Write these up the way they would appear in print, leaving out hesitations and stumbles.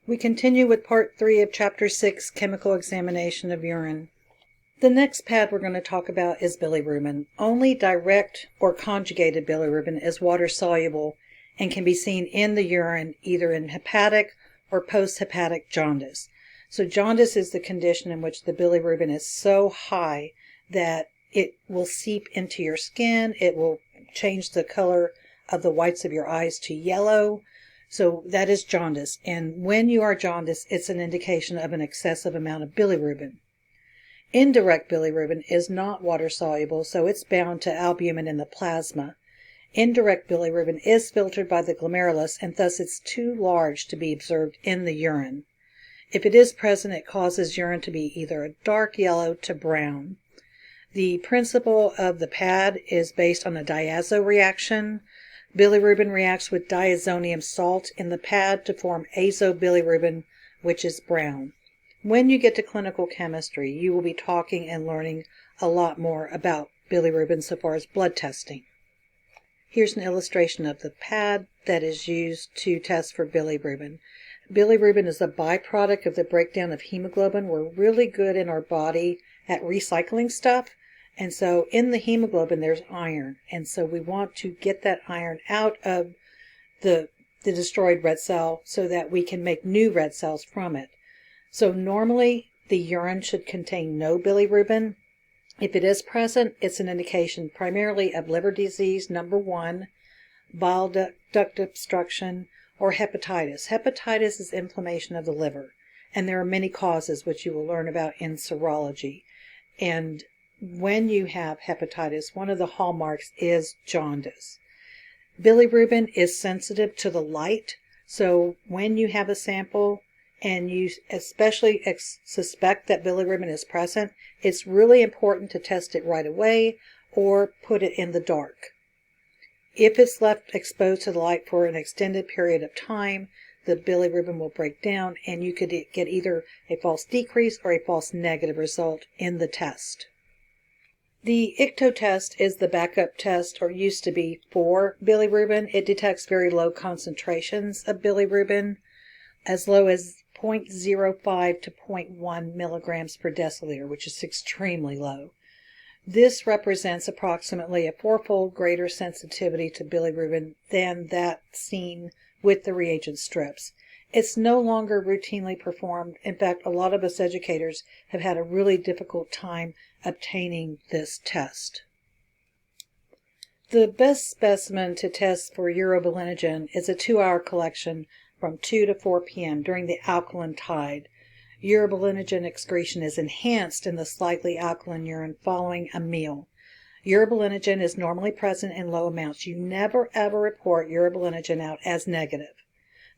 We continue with part 3 of chapter 6, chemical examination of urine. The next pad we're going to talk about is bilirubin. Only direct or conjugated bilirubin is water soluble and can be seen in the urine either in hepatic or post-hepatic jaundice. So jaundice is the condition in which the bilirubin is so high that it will seep into your skin. It will change the color of the whites of your eyes to yellow. So that is jaundice. And when you are jaundiced, it's an indication of an excessive amount of bilirubin. Indirect bilirubin is not water soluble, so it's bound to albumin in the plasma. Indirect bilirubin is filtered by the glomerulus, and thus it's too large to be observed in the urine. If it is present, it causes urine to be either a dark yellow to brown. The principle of the pad is based on a diazo reaction. Bilirubin reacts with diazonium salt in the pad to form azobilirubin, which is brown. When you get to clinical chemistry, you will be talking and learning a lot more about bilirubin so far as blood testing. Here's an illustration of the pad that is used to test for bilirubin. Bilirubin is a byproduct of the breakdown of hemoglobin. We're really good in our body at recycling stuff. And so in the hemoglobin, there's iron. And so we want to get that iron out of the destroyed red cell so that we can make new red cells from it. So normally the urine should contain no bilirubin. If it is present, it's an indication primarily of liver disease, number 1, bile duct obstruction, or hepatitis. Hepatitis is inflammation of the liver. And there are many causes which you will learn about in serology. And when you have hepatitis, one of the hallmarks is jaundice. Bilirubin is sensitive to the light, so when you have a sample and you especially suspect that bilirubin is present, it's really important to test it right away or put it in the dark. If it's left exposed to the light for an extended period of time, the bilirubin will break down and you could get either a false decrease or a false negative result in the test. The ICTO test is the backup test, or used to be, for bilirubin. It detects very low concentrations of bilirubin, as low as 0.05 to 0.1 milligrams per deciliter, which is extremely low. This represents approximately a 4-fold greater sensitivity to bilirubin than that seen with the reagent strips. It's no longer routinely performed. In fact, a lot of us educators have had a really difficult time obtaining this test. The best specimen to test for urobilinogen is a 2-hour collection from 2 to 4 p.m. during the alkaline tide. Urobilinogen excretion is enhanced in the slightly alkaline urine following a meal. Urobilinogen is normally present in low amounts. You never ever report urobilinogen out as negative.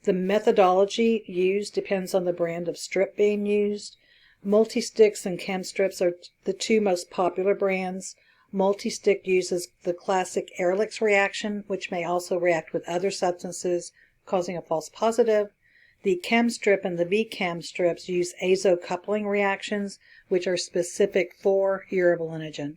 The methodology used depends on the brand of strip being used. Multisticks and ChemStrips are the two most popular brands. Multistick uses the classic Ehrlich's reaction, which may also react with other substances, causing a false positive. The ChemStrip and the V-ChemStrips use azo-coupling reactions, which are specific for urobilinogen.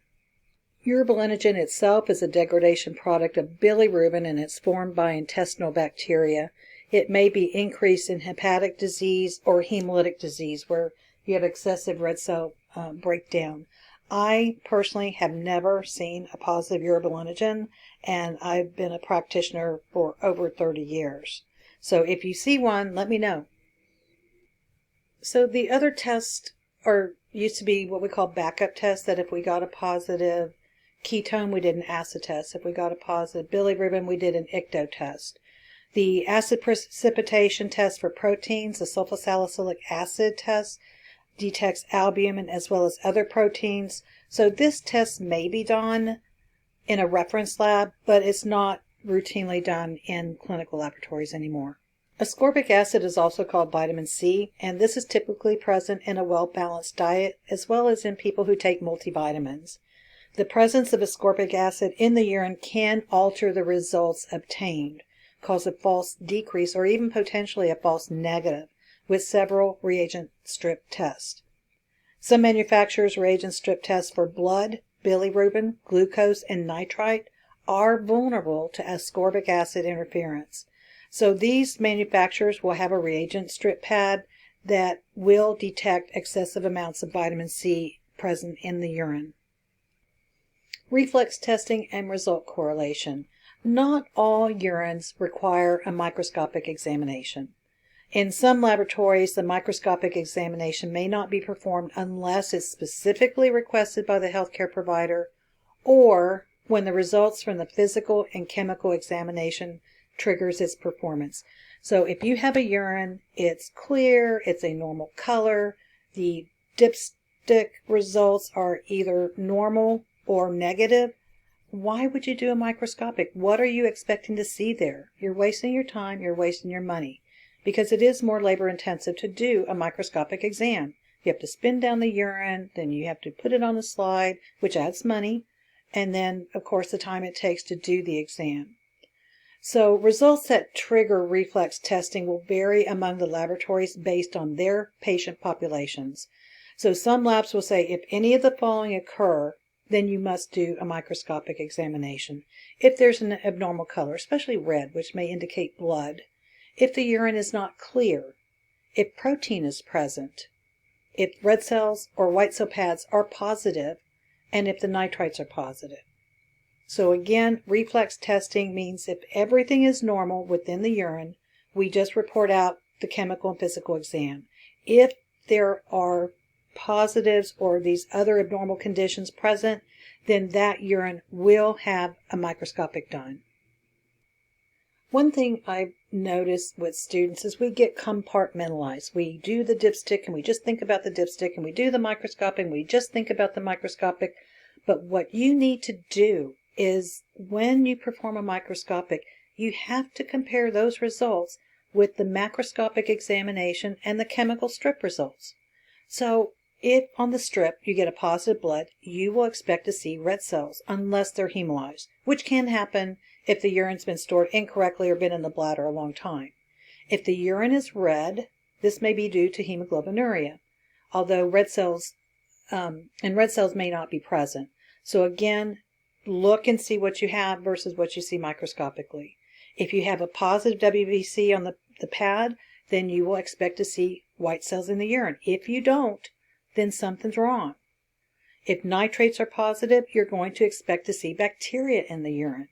Urobilinogen itself is a degradation product of bilirubin, and it's formed by intestinal bacteria. It may be increased in hepatic disease or hemolytic disease, where you have excessive red cell breakdown. I personally have never seen a positive urobilinogen, and I've been a practitioner for over 30 years. So if you see one, let me know. So the other tests used to be what we call backup tests, that if we got a positive ketone, we did an acid test. If we got a positive bilirubin, we did an ICTO test. The acid precipitation test for proteins, the sulfosalicylic acid test, detects albumin as well as other proteins. So this test may be done in a reference lab, but it's not routinely done in clinical laboratories anymore. Ascorbic acid is also called vitamin C, and this is typically present in a well-balanced diet as well as in people who take multivitamins. The presence of ascorbic acid in the urine can alter the results obtained, cause a false decrease or even potentially a false negative with several reagent strip tests. Some manufacturers' reagent strip tests for blood, bilirubin, glucose, and nitrite are vulnerable to ascorbic acid interference. So these manufacturers will have a reagent strip pad that will detect excessive amounts of vitamin C present in the urine. Reflex testing and result correlation. Not all urines require a microscopic examination. In some laboratories, the microscopic examination may not be performed unless it's specifically requested by the healthcare provider, or when the results from the physical and chemical examination triggers its performance. So if you have a urine, it's clear, it's a normal color, the dipstick results are either normal or negative, why would you do a microscopic? What are you expecting to see there? You're wasting your time, you're wasting your money, because it is more labor intensive to do a microscopic exam. You have to spin down the urine, then you have to put it on a slide, which adds money, and then, of course, the time it takes to do the exam. So results that trigger reflex testing will vary among the laboratories based on their patient populations. So some labs will say if any of the following occur, then you must do a microscopic examination. If there's an abnormal color, especially red, which may indicate blood, if the urine is not clear, if protein is present, if red cells or white cell pads are positive, and if the nitrites are positive. So again, reflex testing means if everything is normal within the urine, we just report out the chemical and physical exam. If there are positives or these other abnormal conditions present, then that urine will have a microscopic done. One thing I've noticed with students is we get compartmentalized. We do the dipstick and we just think about the dipstick, and we do the microscopic and we just think about the microscopic. But what you need to do is when you perform a microscopic, you have to compare those results with the macroscopic examination and the chemical strip results. So if on the strip you get a positive blood, you will expect to see red cells unless they're hemolyzed, which can happen if the urine's been stored incorrectly or been in the bladder a long time. If the urine is red, this may be due to hemoglobinuria, although red cells may not be present. So again, look and see what you have versus what you see microscopically. If you have a positive WBC on the pad, then you will expect to see white cells in the urine. If you don't, then something's wrong. If nitrates are positive, you're going to expect to see bacteria in the urine.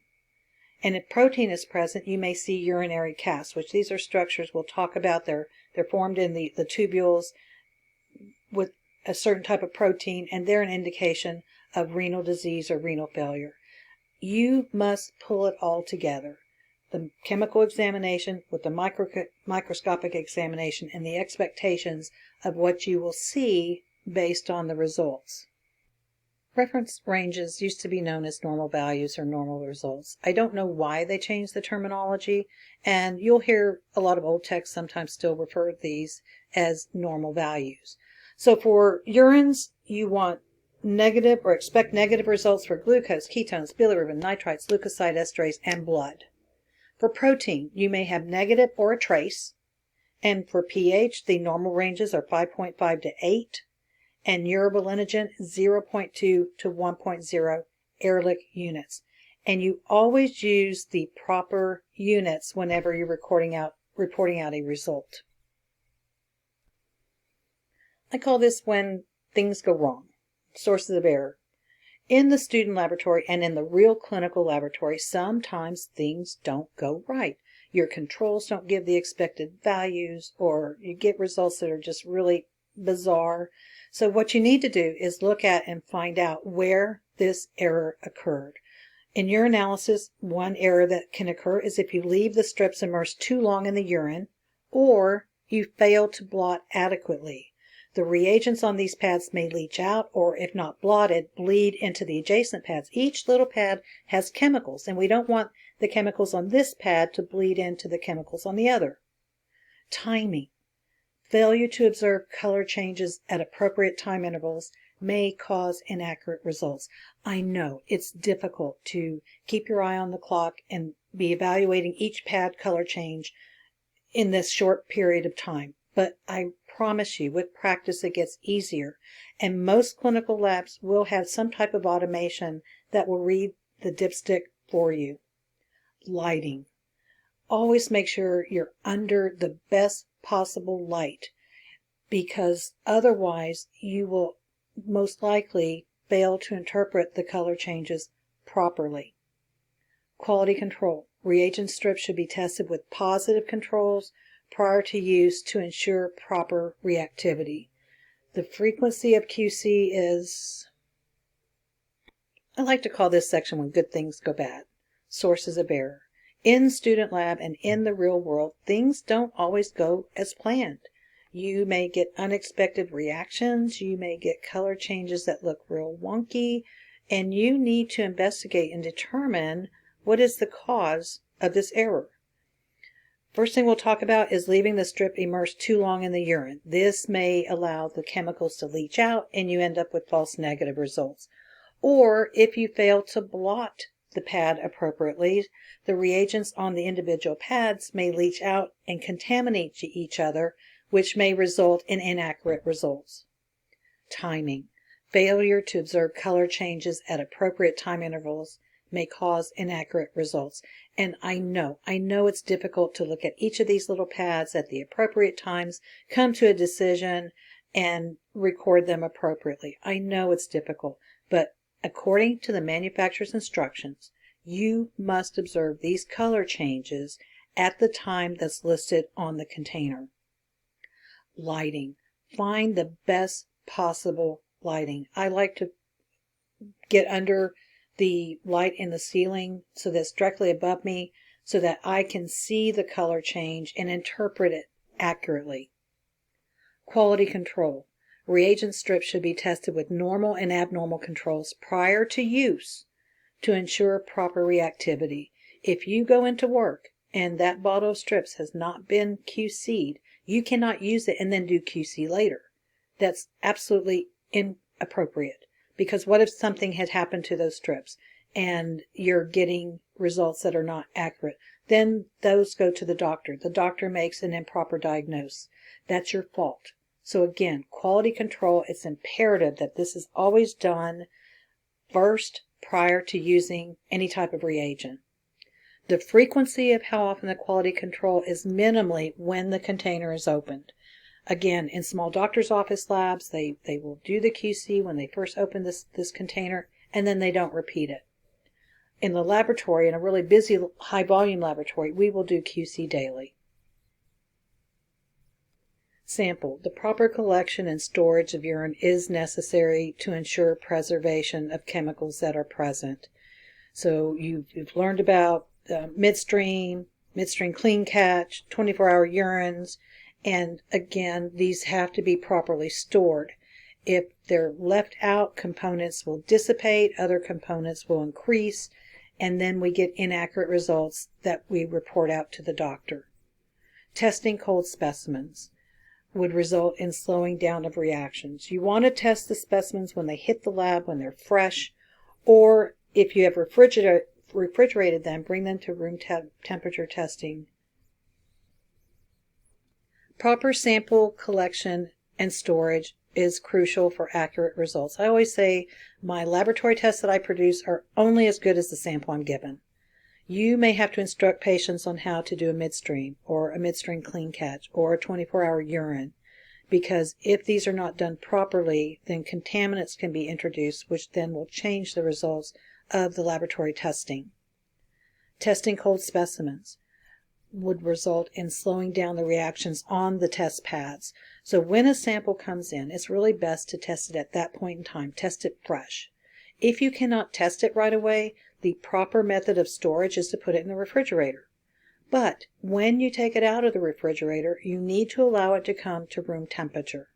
And if protein is present, you may see urinary casts, which these are structures we'll talk about. They're formed in the tubules with a certain type of protein, and they're an indication of renal disease or renal failure. You must pull it all together. The chemical examination with the microscopic examination and the expectations of what you will see based on the results. Reference ranges used to be known as normal values or normal results. I don't know why they changed the terminology, and you'll hear a lot of old texts sometimes still refer to these as normal values. So for urines, you want negative or expect negative results for glucose, ketones, bilirubin, nitrites, leukocyte esterase, and blood. For protein, you may have negative or a trace, and for pH, the normal ranges are 5.5 to 8, and urobilinogen 0.2 to 1.0 Ehrlich units. And you always use the proper units whenever you're reporting out a result. I call this when things go wrong, sources of error. In the student laboratory and in the real clinical laboratory, sometimes things don't go right. Your controls don't give the expected values, or you get results that are just really bizarre. So what you need to do is look at and find out where this error occurred. In urinalysis, one error that can occur is if you leave the strips immersed too long in the urine, or you fail to blot adequately. The reagents on these pads may leach out, or if not blotted, bleed into the adjacent pads. Each little pad has chemicals, and we don't want the chemicals on this pad to bleed into the chemicals on the other. Timing. Failure to observe color changes at appropriate time intervals may cause inaccurate results. I know it's difficult to keep your eye on the clock and be evaluating each pad color change in this short period of time, but I promise you, with practice it gets easier, and most clinical labs will have some type of automation that will read the dipstick for you. Lighting. always make sure you're under the best possible light, because otherwise you will most likely fail to interpret the color changes properly. Quality control. Reagent strips should be tested with positive controls prior to use to ensure proper reactivity. The frequency of QC is, I like to call this section when good things go bad. Sources of error. In student lab and in the real world, things don't always go as planned. You may get unexpected reactions, you may get color changes that look real wonky, and you need to investigate and determine what is the cause of this error. First thing we'll talk about is leaving the strip immersed too long in the urine. This may allow the chemicals to leach out and you end up with false negative results. Or if you fail to blot the pad appropriately, the reagents on the individual pads may leach out and contaminate each other, which may result in inaccurate results. Timing. Failure to observe color changes at appropriate time intervals may cause inaccurate results. And I know it's difficult to look at each of these little pads at the appropriate times, come to a decision, and record them appropriately. I know it's difficult, but according to the manufacturer's instructions, you must observe these color changes at the time that's listed on the container. Lighting. Find the best possible lighting. I like to get under the light in the ceiling so that's directly above me so that I can see the color change and interpret it accurately. Quality control. Reagent strips should be tested with normal and abnormal controls prior to use to ensure proper reactivity. If you go into work and that bottle of strips has not been QC'd, you cannot use it and then do QC later. That's absolutely inappropriate, because what if something had happened to those strips and you're getting results that are not accurate? Then those go to the doctor. The doctor makes an improper diagnosis. That's your fault. So again, quality control, it's imperative that this is always done first prior to using any type of reagent. The frequency of how often the quality control is minimally when the container is opened. Again, in small doctor's office labs, they will do the QC when they first open this container, and then they don't repeat it. In the laboratory, in a really busy high volume laboratory, we will do QC daily. Sample. The proper collection and storage of urine is necessary to ensure preservation of chemicals that are present. So you've learned about midstream clean catch, 24-hour urines, and again, these have to be properly stored. If they're left out, components will dissipate, other components will increase, and then we get inaccurate results that we report out to the doctor. Testing cold specimens would result in slowing down of reactions. You want to test the specimens when they hit the lab, when they're fresh, or if you have refrigerated them, bring them to room temperature testing. Proper sample collection and storage is crucial for accurate results. I always say my laboratory tests that I produce are only as good as the sample I'm given. You may have to instruct patients on how to do a midstream or a midstream clean catch or a 24-hour urine, because if these are not done properly, then contaminants can be introduced, which then will change the results of the laboratory testing. Testing cold specimens would result in slowing down the reactions on the test pads. So when a sample comes in, it's really best to test it at that point in time. Test it fresh. If you cannot test it right away, the proper method of storage is to put it in the refrigerator. But when you take it out of the refrigerator, you need to allow it to come to room temperature.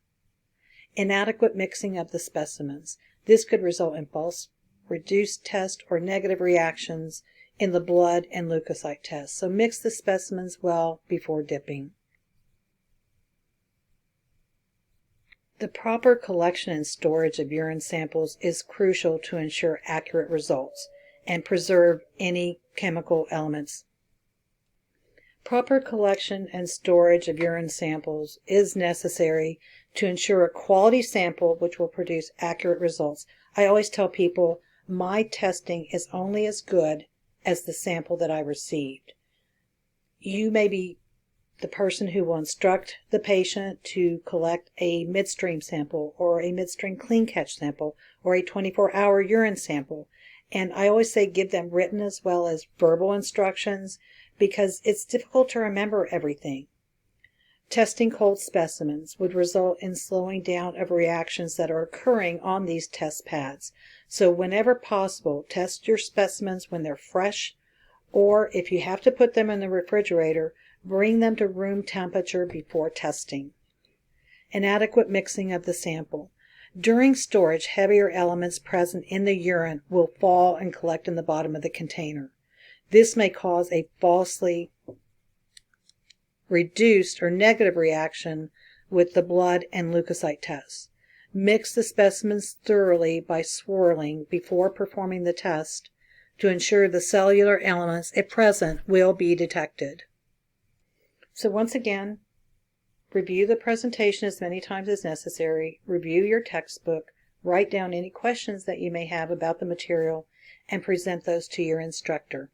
Inadequate mixing of the specimens. This could result in false, reduced test, or negative reactions in the blood and leukocyte tests. So mix the specimens well before dipping. The proper collection and storage of urine samples is crucial to ensure accurate results and preserve any chemical elements. Proper collection and storage of urine samples is necessary to ensure a quality sample which will produce accurate results. I always tell people my testing is only as good as the sample that I received. You may be the person who will instruct the patient to collect a midstream sample or a midstream clean catch sample or a 24-hour urine sample. And I always say give them written as well as verbal instructions because it's difficult to remember everything. Testing cold specimens would result in slowing down of reactions that are occurring on these test pads. So whenever possible, test your specimens when they're fresh, or if you have to put them in the refrigerator, bring them to room temperature before testing. Inadequate mixing of the sample. During storage, heavier elements present in the urine will fall and collect in the bottom of the container. This may cause a falsely reduced or negative reaction with the blood and leukocyte tests. Mix the specimens thoroughly by swirling before performing the test to ensure the cellular elements, if present, will be detected. So once again, review the presentation as many times as necessary, review your textbook, write down any questions that you may have about the material, and present those to your instructor.